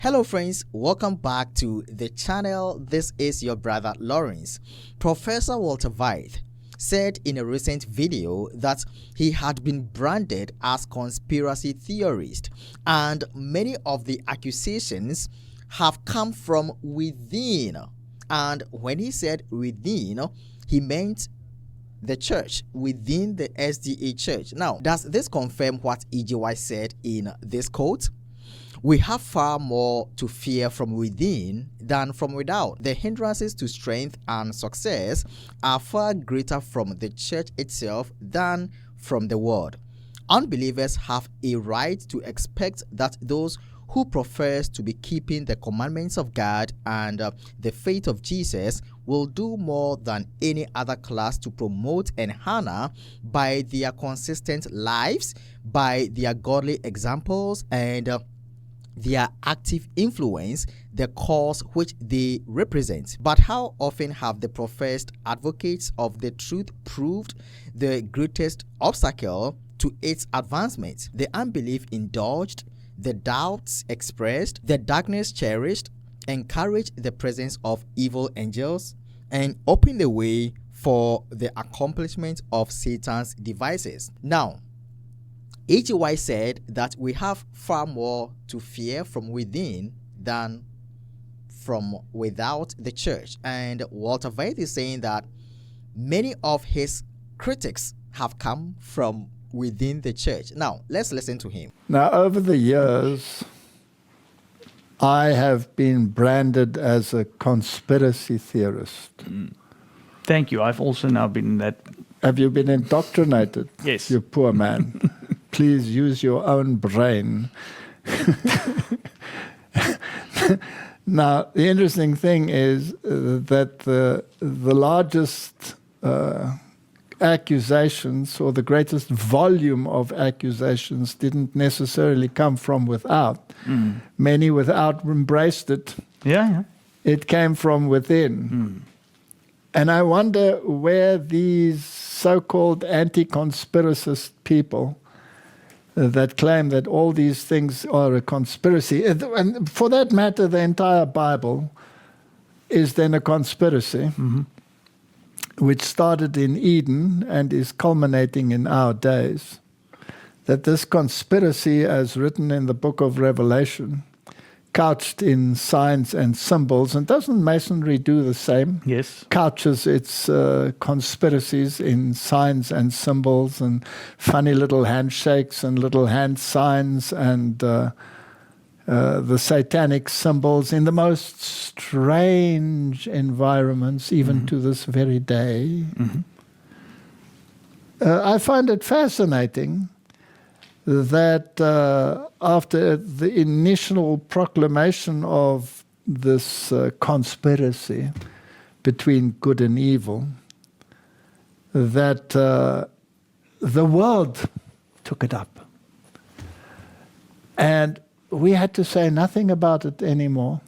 Hello friends, welcome back to the channel. This is your brother Lawrence. Professor Walter Veith said in a recent video that he had been branded as conspiracy theorist, and many of the accusations have come from within. And when he said within, he meant the church, within the SDA church. Now, does this confirm what EGY said in this quote? We have far more to fear from within than from without. The hindrances to strength and success are far greater from the church itself than from the world. Unbelievers have a right to expect that those who profess to be keeping the commandments of God and the faith of Jesus will do more than any other class to promote and honor by their consistent lives, by their godly examples, and their active influence, the cause which they represent. But how often have the professed advocates of the truth proved the greatest obstacle to its advancement? The unbelief indulged, the doubts expressed, the darkness cherished, encourage the presence of evil angels, and open the way for the accomplishment of Satan's devices. Now, EGY said that we have far more to fear from within than from without the church. And Walter Veith is saying that many of his critics have come from within the church. Now, let's listen to him. Now, over the years, I have been branded as a conspiracy theorist. Thank you. I've also now been that. Have you been indoctrinated? Yes. You poor man. Please use your own brain. Now, the interesting thing is that the largest accusations, or the greatest volume of accusations, didn't necessarily come from without. Many without embraced it. Yeah. It came from within. And I wonder where these so-called anti-conspiracist people that claim that all these things are a conspiracy, and for that matter, the entire Bible is then a conspiracy, which started in Eden and is culminating in our days. That this conspiracy, as written in the book of Revelation, couched in signs and symbols, and doesn't Masonry do the same? Yes. Couches its conspiracies in signs and symbols and funny little handshakes and little hand signs and the satanic symbols in the most strange environments, even to this very day. I find it fascinating that after the initial proclamation of this conspiracy between good and evil, that the world took it up. And we had to say nothing about it anymore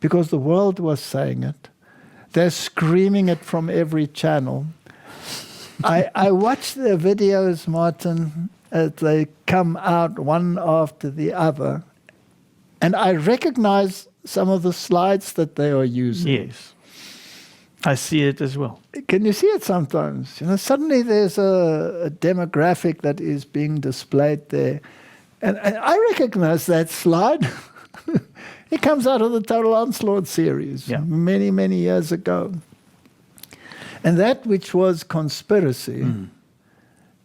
because the world was saying it. They're screaming it from every channel. I watched their videos, Martin, as they come out one after the other. And I recognize some of the slides that they are using. Yes. I see it as well. Can you see it sometimes? You know, suddenly there's a demographic that is being displayed there. And I recognize that slide. It comes out of the Total Onslaught series many, many years ago. And that which was conspiracy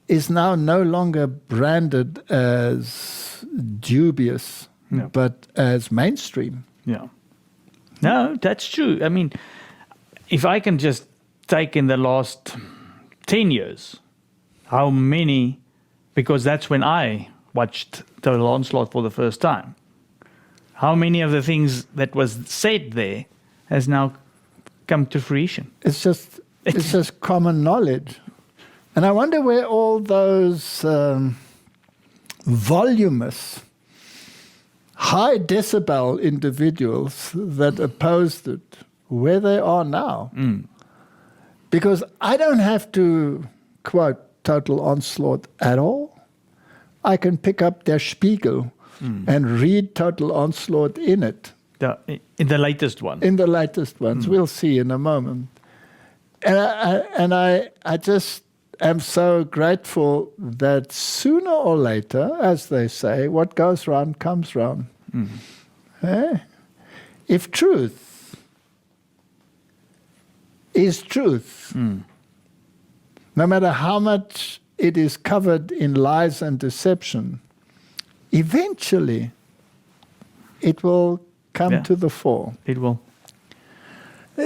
is now no longer branded as dubious, but as mainstream. Yeah. No, that's true. I mean, if I can just take in the last 10 years, how many, because that's when I watched Total Onslaught for the first time, how many of the things that was said there has now come to fruition? It's just common knowledge. And I wonder where all those voluminous, high decibel individuals that opposed it, where they are now. Because I don't have to quote Total Onslaught at all. I can pick up Der Spiegel and read Total Onslaught in it In the latest one. In the latest ones. We'll see in a moment. And I just am so grateful that sooner or later, as they say, what goes round comes round. If truth is truth, no matter how much it is covered in lies and deception, eventually it will come to the fore. It will.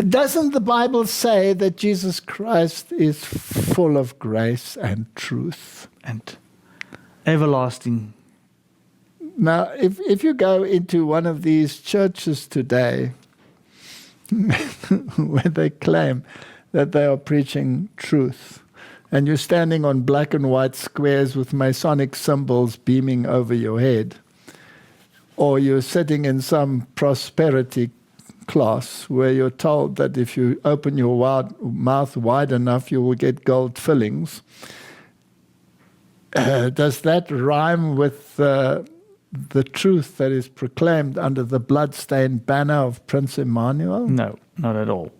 Doesn't the Bible say that Jesus Christ is full of grace and truth? And everlasting. Now, if you go into one of these churches today where they claim that they are preaching truth, and you're standing on black and white squares with Masonic symbols beaming over your head, or you're sitting in some prosperity class where you're told that if you open your mouth wide enough, you will get gold fillings. Does that rhyme with the truth that is proclaimed under the blood-stained banner of Prince Emmanuel? No, not at all.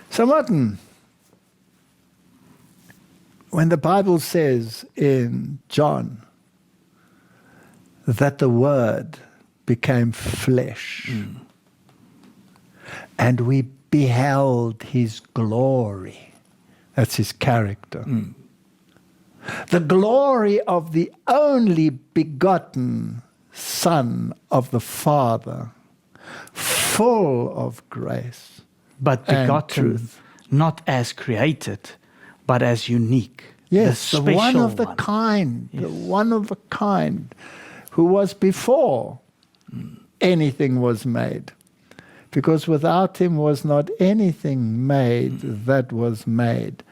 So Martin, when the Bible says in John that the Word became flesh, and we beheld his glory. That's his character. The glory of the only begotten Son of the Father, full of grace But and begotten, truth. not as created, but as unique. Yes, the one special of the one. kind, Yes. the one of a kind, who was before anything was made. Because without him was not anything made that was made.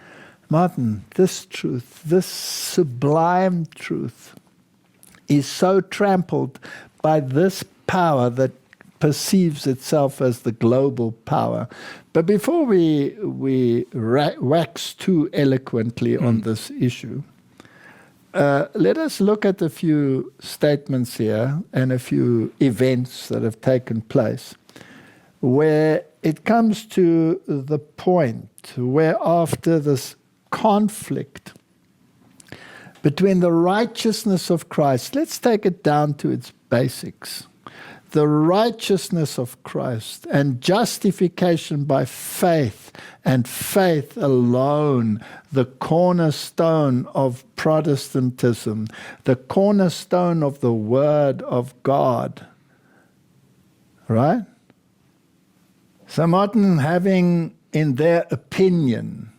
Martin, this truth, this sublime truth, is so trampled by this power that perceives itself as the global power. But before we wax too eloquently on this issue, let us look at a few statements here and a few events that have taken place where it comes to the point where after this conflict between the righteousness of Christ, let's take it down to its basics. The righteousness of Christ and justification by faith, and faith alone, the cornerstone of Protestantism, the cornerstone of the Word of God. Right? So Martin, having, in their opinion,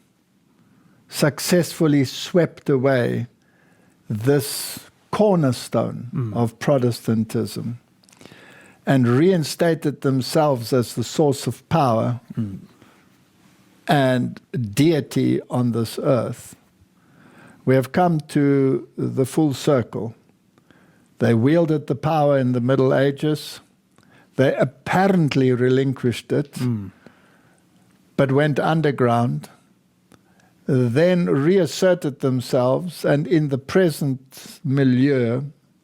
successfully swept away this cornerstone of Protestantism and reinstated themselves as the source of power and deity on this earth, we have come to the full circle. They wielded the power in the Middle Ages. They apparently relinquished it, but went underground, then reasserted themselves, and in the present milieu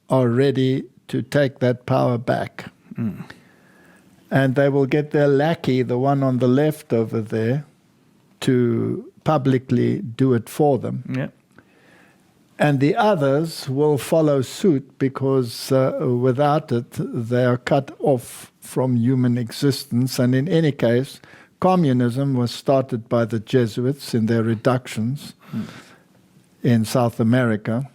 are ready to take that power back. And they will get their lackey, the one on the left over there, to publicly do it for them. Yeah. And the others will follow suit because without it, they are cut off from human existence. And in any case, communism was started by the Jesuits in their reductions in South America,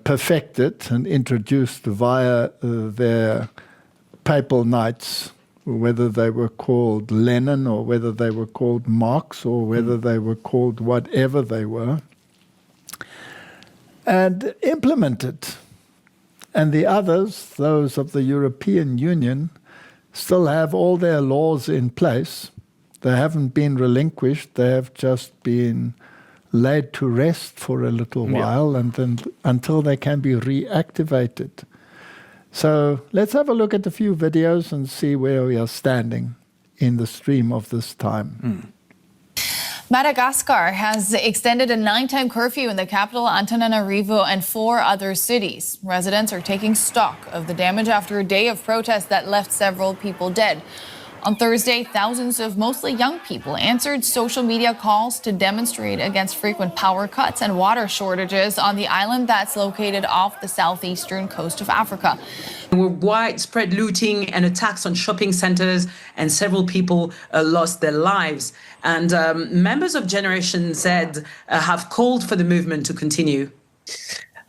perfected and introduced via their papal knights, whether they were called Lenin or whether they were called Marx or whether they were called whatever they were, and implemented. And the others, those of the European Union, still have all their laws in place. They haven't been relinquished. They have just been laid to rest for a little while, and then until they can be reactivated. So let's have a look at a few videos and see where we are standing in the stream of this time. Madagascar has extended a nighttime curfew in the capital Antananarivo and 4 other cities. Residents are taking stock of the damage after a day of protests that left several people dead. On Thursday, thousands of mostly young people answered social media calls to demonstrate against frequent power cuts and water shortages on the island that's located off the southeastern coast of Africa. There were widespread looting and attacks on shopping centers, and several people lost their lives. And members of Generation Z have called for the movement to continue.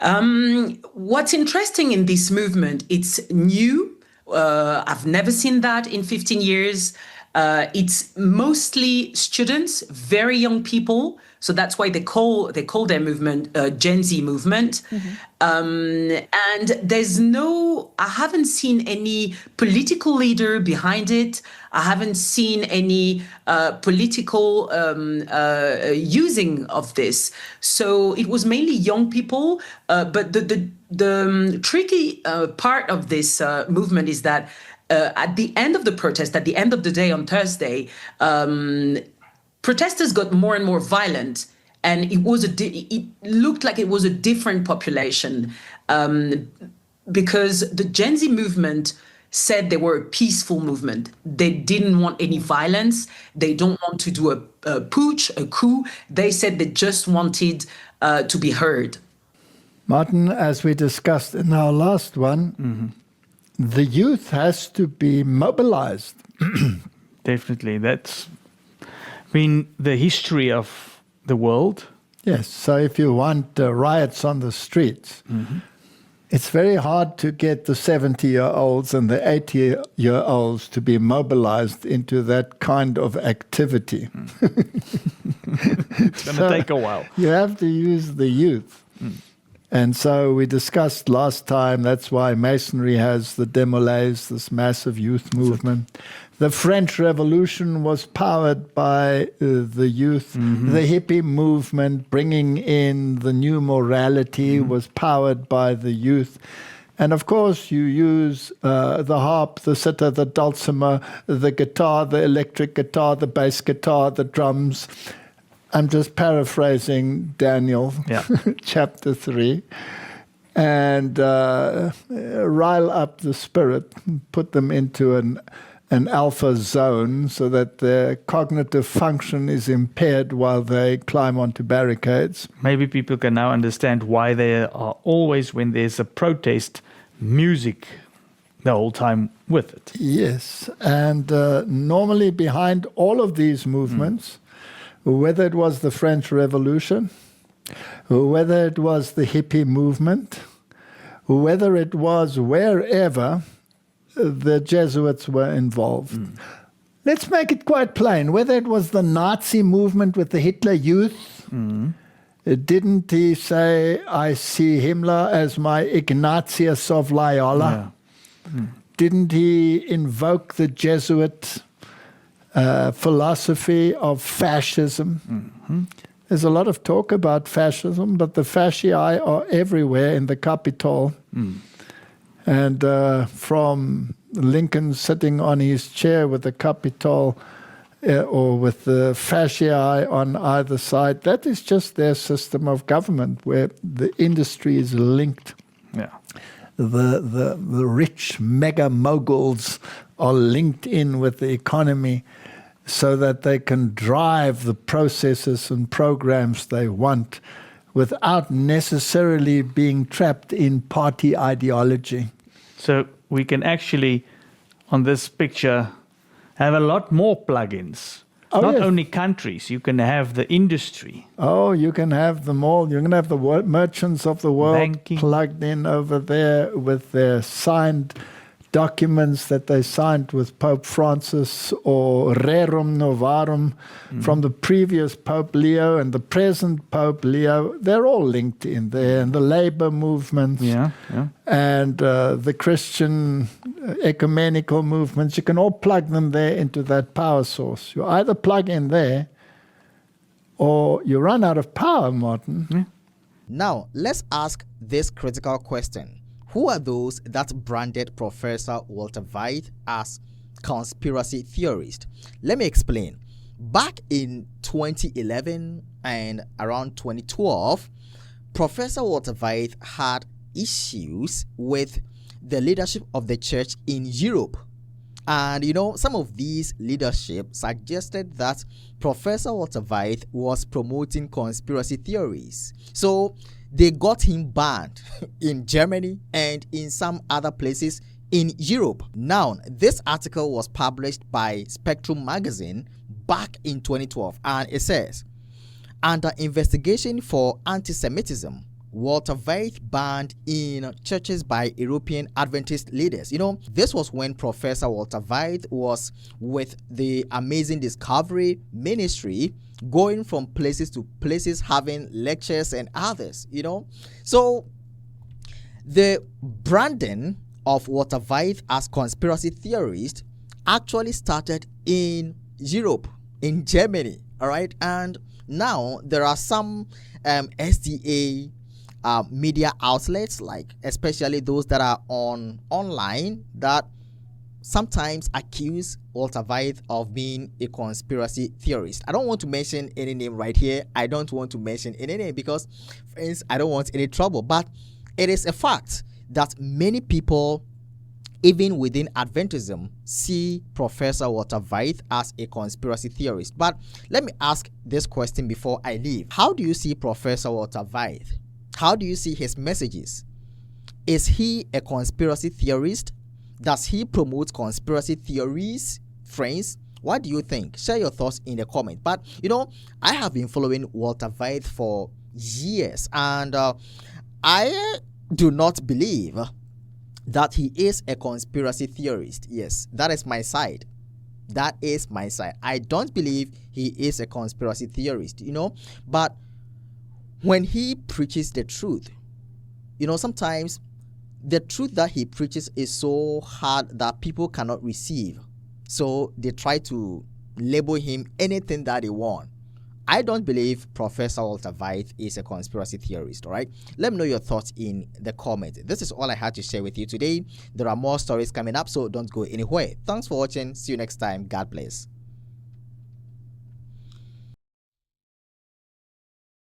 What's interesting in this movement, it's new. I've never seen that in 15 years. It's mostly students, very young people. So that's why they call their movement Gen Z movement. And I haven't seen any political leader behind it. I haven't seen any political using of this. So it was mainly young people. But the tricky part of this movement is that at the end of the protest, at the end of the day on Thursday, protesters got more and more violent, and it looked like it was a different population because the Gen Z movement said they were a peaceful movement. They didn't want any violence. They don't want to do a putsch, a coup. They said they just wanted to be heard. Martin, as we discussed in our last one, the youth has to be mobilized. Definitely. That's been the history of the world. Yes, so if you want riots on the streets, it's very hard to get the 70-year-olds and the 80-year-olds to be mobilized into that kind of activity. It's going to take a while. You have to use the youth. And so we discussed last time, that's why Masonry has the Demolés, this massive youth movement. The French Revolution was powered by the youth. The hippie movement, bringing in the new morality, was powered by the youth. And of course, you use the harp, the sitar, the dulcimer, the guitar, the electric guitar, the bass guitar, the drums. I'm just paraphrasing Daniel, chapter 3, and rile up the spirit, put them into an alpha zone so that their cognitive function is impaired while they climb onto barricades. Maybe people can now understand why there are always, when there's a protest, music the whole time with it. Yes, and normally behind all of these movements, whether it was the French Revolution, whether it was the hippie movement, whether it was wherever the Jesuits were involved. Let's make it quite plain. Whether it was the Nazi movement with the Hitler Youth, didn't he say, I see Himmler as my Ignatius of Loyola? Didn't he invoke the Jesuit philosophy of fascism? There's a lot of talk about fascism, but the fasci are everywhere in the Capitol. And from Lincoln sitting on his chair with the Capitol or with the fasci on either side, that is just their system of government where the industry is linked. The rich mega moguls are linked in with the economy so that they can drive the processes and programs they want without necessarily being trapped in party ideology. So we can actually, on this picture, have a lot more plugins. Not only countries, you can have the industry. Oh, you can have them all. You're going to have the merchants of the world Banking. Plugged in over there with their signed documents that they signed with Pope Francis or Rerum Novarum from the previous Pope Leo and the present Pope Leo. They're all linked in there. And the labor movements and the Christian ecumenical movements, you can all plug them there into that power source. You either plug in there or you run out of power, Martin. Now, let's ask this critical question. Who are those that branded Professor Walter Veith as conspiracy theorist? Let me explain. back in 2011 and around 2012, Professor Walter Veith had issues with the leadership of the church in Europe. And some of these leadership suggested that Professor Walter Veith was promoting conspiracy theories. So they got him banned in Germany and in some other places in Europe. Now, this article was published by Spectrum magazine back in 2012, and it says, under investigation for anti-Semitism, Walter Veith banned in churches by European Adventist leaders. This was when Professor Walter Veith was with the Amazing Discovery Ministry, going from places to places, having lectures and others, So the branding of Walter Veith as conspiracy theorist actually started in Europe, in Germany, all right? And now there are some SDA media outlets, like especially those that are online, that sometimes accuse Walter Veith of being a conspiracy theorist. I don't want to mention any name right here. I don't want to mention any name because, friends, I don't want any trouble. But it is a fact that many people, even within Adventism, see Professor Walter Veith as a conspiracy theorist. But let me ask this question before I leave. How do you see Professor Walter Veith? How do you see his messages? Is he a conspiracy theorist? Does he promote conspiracy theories? Friends, what do you think? Share your thoughts in the comment. But, I have been following Walter Veith for years, and I do not believe that he is a conspiracy theorist. Yes, that is my side. That is my side. I don't believe he is a conspiracy theorist, but when he preaches the truth, sometimes the truth that he preaches is so hard that people cannot receive. So they try to label him anything that they want. I don't believe Professor Walter Veith is a conspiracy theorist, all right? Let me know your thoughts in the comments. This is all I had to share with you today. There are more stories coming up, so don't go anywhere. Thanks for watching. See you next time. God bless.